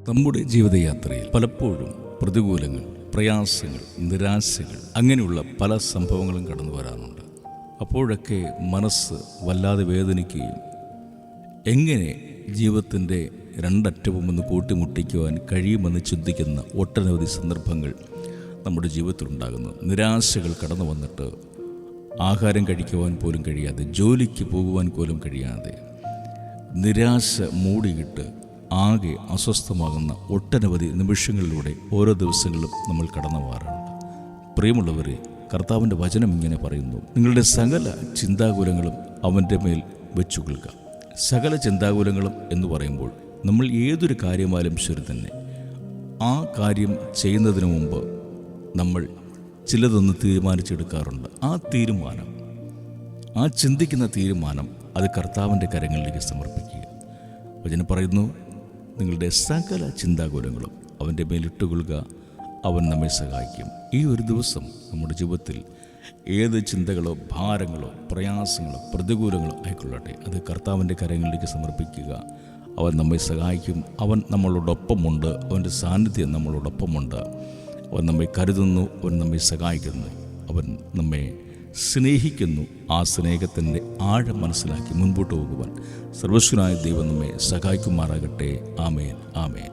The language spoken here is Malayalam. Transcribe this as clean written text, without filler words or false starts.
നമ്മുടെ ജീവിതയാത്രയിൽ പലപ്പോഴും പ്രതികൂലങ്ങൾ, പ്രയാസങ്ങൾ, നിരാശകൾ അങ്ങനെയുള്ള പല സംഭവങ്ങളും കടന്നു വരാറുണ്ട്. അപ്പോഴൊക്കെ മനസ്സ് വല്ലാതെ വേദനിക്കുകയും എങ്ങനെ ജീവിതത്തിൻ്റെ രണ്ടറ്റവും ഒന്ന് കൂട്ടിമുട്ടിക്കുവാൻ കഴിയുമെന്ന് ചിന്തിക്കുന്ന ഒട്ടനവധി സന്ദർഭങ്ങൾ നമ്മുടെ ജീവിതത്തിലുണ്ടാകുന്നു. നിരാശകൾ കടന്നു വന്നിട്ട് ആഹാരം കഴിക്കുവാൻ പോലും കഴിയാതെ, ജോലിക്ക് പോകുവാൻ പോലും കഴിയാതെ, നിരാശ മൂടിയിട്ട് ആകെ അസ്വസ്ഥമാകുന്ന ഒട്ടനവധി നിമിഷങ്ങളിലൂടെ ഓരോ ദിവസങ്ങളും നമ്മൾ കടന്നു പോകാറുണ്ട്. പ്രിയമുള്ളവരെ, കർത്താവിൻ്റെ വചനം ഇങ്ങനെ പറയുന്നു: നിങ്ങളുടെ സകല ചിന്താകുലങ്ങളും അവൻ്റെ മേൽ വെച്ചുകൊള്ളുക. സകല ചിന്താകുലങ്ങളും എന്ന് പറയുമ്പോൾ നമ്മൾ ഏതൊരു കാര്യമായാലും ശരി തന്നെ, ആ കാര്യം ചെയ്യുന്നതിന് മുമ്പ് നമ്മൾ ചിലതൊന്ന് തീരുമാനിച്ചെടുക്കാറുണ്ട്. ആ ചിന്തിക്കുന്ന തീരുമാനം അത് കർത്താവിൻ്റെ കരങ്ങളിലേക്ക് സമർപ്പിക്കുക. വചനം പറയുന്നു, നിങ്ങളുടെ സകല ചിന്താകുലങ്ങളും അവൻ്റെ മേലിട്ടുകൊള്ളുക, അവൻ നമ്മെ സഹായിക്കും. ഈ ഒരു ദിവസം നമ്മുടെ ജീവിതത്തിൽ ഏത് ചിന്തകളോ ഭാരങ്ങളോ പ്രയാസങ്ങളോ പ്രതികൂലങ്ങളോ ആയിക്കൊള്ളട്ടെ, അത് കർത്താവിൻ്റെ കരങ്ങളിലേക്ക് സമർപ്പിക്കുക. അവൻ നമ്മെ സഹായിക്കും. അവൻ നമ്മളോടൊപ്പമുണ്ട്. അവൻ്റെ സാന്നിധ്യം നമ്മളോടൊപ്പമുണ്ട്. അവൻ നമ്മെ കരുതുന്നു. അവൻ നമ്മെ സഹായിക്കുന്നു. അവൻ നമ്മെ സ്നേഹിക്കുന്നു. ആ സ്നേഹത്തിൻ്റെ ആഴം മനസ്സിലാക്കി മുൻപോട്ട് പോകുവാൻ സർവ്വശക്തനായ ദൈവം നമ്മെ സഹായിക്കുമാറാകട്ടെ. ആമേൻ, ആമേൻ.